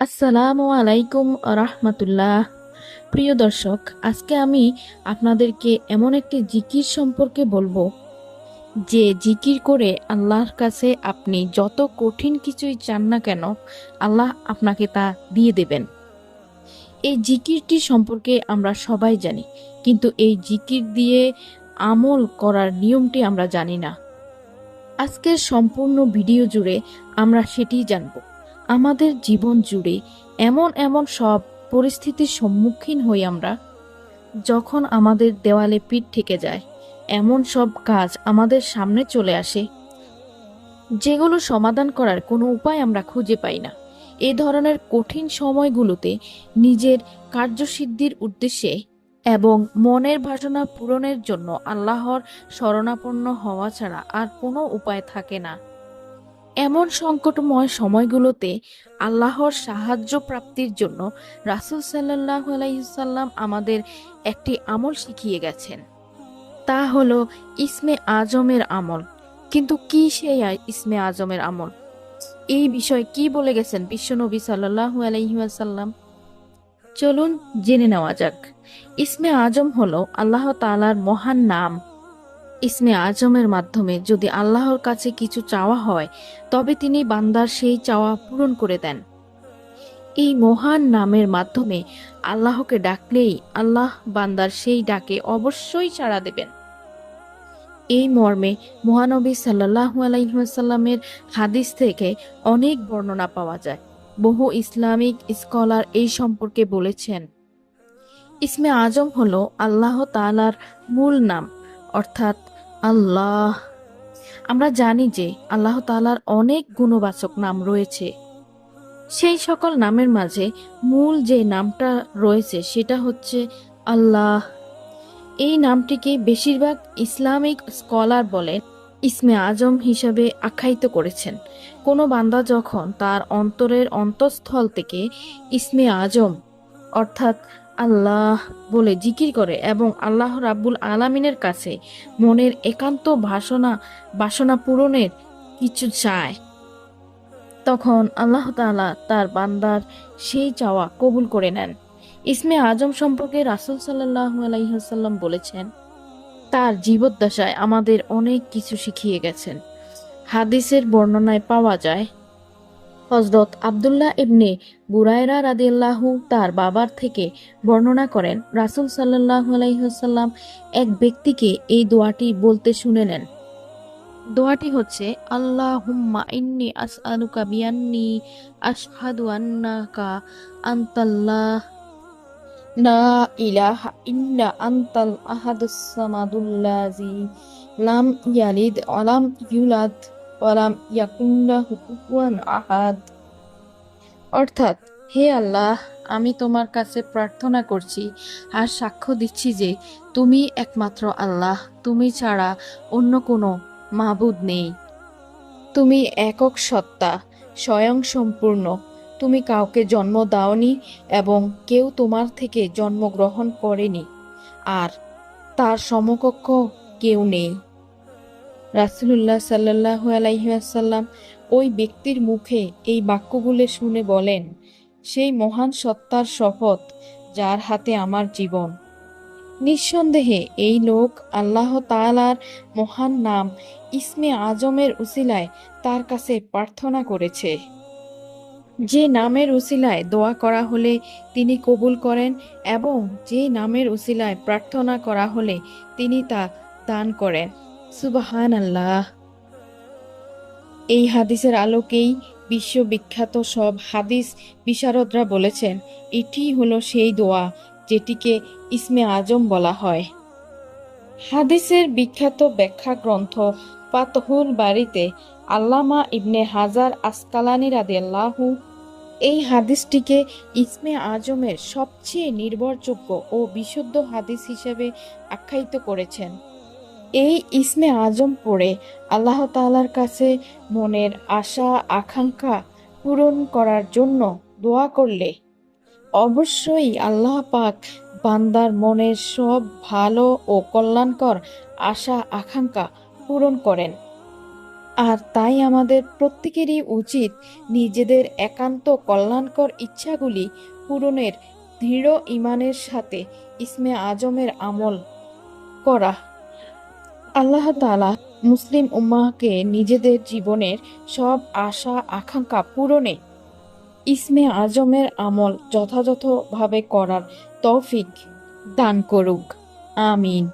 আসসালামু আলাইকুম রাহমাতুল্লাহ। প্রিয় দর্শক, আজকে আমি আপনাদেরকে এমন একটি জিকির সম্পর্কে বলবো যে জিকির করে আল্লাহর কাছে আপনি যত কঠিন কিছুই চান না কেন, আল্লাহ আপনাকে তা দিয়ে দেবেন। এই জিকিরটি সম্পর্কে আমরা সবাই জানি, কিন্তু এই জিকির দিয়ে আমল করার নিয়মটি আমরা জানি না। আজকের সম্পূর্ণ ভিডিও জুড়ে আমরা সেটিই জানব। আমাদের জীবন জুড়ে এমন এমন সব পরিস্থিতির সম্মুখীন হই আমরা, যখন আমাদের দেওয়ালে পিঠ ঠেকে যায়, এমন সব কাজ আমাদের সামনে চলে আসে যেগুলো সমাধান করার কোনো উপায় আমরা খুঁজে পাই না। এই ধরনের কঠিন সময়গুলোতে নিজের কার্যসিদ্ধির উদ্দেশ্যে এবং মনের বাসনা পূরণের জন্য আল্লাহর শরণাপন্ন হওয়া ছাড়া আর কোনো উপায় থাকে না। এমন সংকটময় সময়গুলোতে আল্লাহর সাহায্য প্রাপ্তির জন্য রাসূল সাল্লাল্লাহু আলাইহি ওয়াসাল্লাম আমাদের একটি আমল শিখিয়ে গেছেন। তা হলো ইসমে আজমের আমল। কিন্তু কি সেই ইসমে আজমের আমল? এই বিষয়ে কি বলে গেছেন বিশ্বনবী সাল্লাল্লাহু আলাইহি ওয়াসাল্লাম? চলুন জেনে নেওয়া যাক। ইসমে আজম হলো আল্লাহ তাআলার মহান নাম। ইসমে আজমের মাধ্যমে যদি আল্লাহর কাছে কিছু চাওয়া হয়, তবে তিনি বান্দার সেই চাওয়া পূরণ করে দেন। এই মহান নামের মাধ্যমে আল্লাহকে ডাকলেই আল্লাহ বান্দার সেই ডাকে অবশ্যই সাড়া দেবেন। এই মর্মে মহানবী সাল্লাল্লাহু আলাইহি ওয়াসাল্লামের হাদিস থেকে অনেক বর্ণনা পাওয়া যায়। বহু ইসলামিক স্কলার এই সম্পর্কে বলেছেন, ইসমে আজম হলো আল্লাহ তাআলার মূল নাম, অর্থাৎ আল্লাহ। আমরা জানি যে আল্লাহ তাআলার অনেক গুণবাচক নাম রয়েছে। সেই সকল নামের মাঝে মূল যে নামটা রয়েছে সেটা হচ্ছে আল্লাহ। এই নামটিকে বেশিরভাগ ইসলামিক স্কলার বলেন ইসমে আজম হিসাবে আখ্যায়িত করেছেন। কোনো বান্দা যখন তার অন্তরের অন্তঃস্থল থেকে ইসমে আজম অর্থাৎ আল্লাহ বলে জিকির করে এবং আল্লাহ রাব্বুল আলামিনের কাছে মনের একান্ত বাসনা পূরণের কিছু চায়, তখন আল্লাহ তাআলা তার বান্দার সেই চাওয়া কবুল করে নেন। ইসমে আজম সম্পর্কে রাসূল সাল্লাল্লাহু আলাইহি ওয়াসাল্লাম বলেছেন, তার জীবদ্দশায় আমাদের অনেক কিছু শিখিয়ে গেছেন। হাদিসের বর্ণনায় পাওয়া যায়, হযরত আব্দুল্লাহ ইবনে বুরায়রা রাদিয়াল্লাহু তার বাবার থেকে বর্ণনা করেন, রাসূল সাল্লাল্লাহু আলাইহি ওয়াসাল্লাম এক ব্যক্তিকে এই দোয়াটি বলতে শুনে নেন। দোয়াটি হচ্ছে, আল্লাহুম্মা ইন্নী আসআলুকা বিআন্নী আশহাদু আন্নাকা আনতাল্লাহ লা ইলাহা ইল্লা আনতাল আহাদুস সামাদুল্লাযী লাম ইয়ালিদ ওয়া লাম ইউলাদ ওয়া লাম ইয়াকুল লাহু কুফুয়ান আহাদ। অর্থাৎ, হে আল্লাহ, আমি তোমার কাছে প্রার্থনা করছি আর সাক্ষ্য দিচ্ছি যে তুমি একমাত্র আল্লাহ, তুমি ছাড়া অন্য কোনো মাবুদ নেই। তুমি একক সত্তা, স্বয়ং সম্পূর্ণ। তুমি কাউকে জন্ম দাওনি এবং কেউ তোমার থেকে জন্মগ্রহণ করেনি, আর তার সমকক্ষ কেউ নেই। রাসূলুল্লাহ সাল্লাল্লাহু আলাইহি ওয়াসাল্লাম ওই ব্যক্তির মুখে এই বাক্যগুলো শুনে বলেন, সেই মহান সত্তার শপথ যার হাতে আমার জীবন, নিঃসন্দেহে এই লোক আল্লাহ তাআলার মহান নাম ইসমে আজমের উসিলায় তার কাছে প্রার্থনা করেছে। যে নামের উসিলায় দোয়া করা হলে তিনি কবুল করেন এবং যে নামের উসিলায় প্রার্থনা করা হলে তিনি তা দান করেন। সুবহানাল্লাহ। এই হাদিসের আলোকেই বিশ্ববিখ্যাত সব হাদিস বিশারদরা বলেছেন, এটি হলো সেই দোয়া যেটিকে ইসমে আজম বলা হয়। হাদিসের বিখ্যাত ব্যাখ্যা গ্রন্থ ফাতহুল বারীতে আল্লামা ইবনে হাজার আসকালানী রাদিয়াল্লাহু এই হাদিসটিকে ইসমে আজমের সবচেয়ে নির্ভরযোগ্য ও বিশুদ্ধ হাদিস হিসেবে আখ্যায়িত করেছেন। এই ইসমে আজম পড়ে আল্লাহ তাআলার কাছে মনের আশা আকাঙ্ক্ষা পূরণ করার জন্য দোয়া করলে অবশ্যই আল্লাহ পাক বান্দার মনের সব ভালো ও কল্যাণকর আশা আকাঙ্ক্ষা পূরণ করেন। আর তাই আমাদের প্রত্যেকেরই উচিত নিজেদের একান্ত কল্যাণকর ইচ্ছাগুলি পূরণের দৃঢ় ঈমানের সাথে ইসমে আজমের আমল করা। আল্লাহ তাআলা মুসলিম উম্মাহকে নিজেদের জীবনের সব আশা আকাঙ্ক্ষা পূরণে ইসমে আজমের আমল যথাযথভাবে করার তৌফিক দান করুক। আমিন।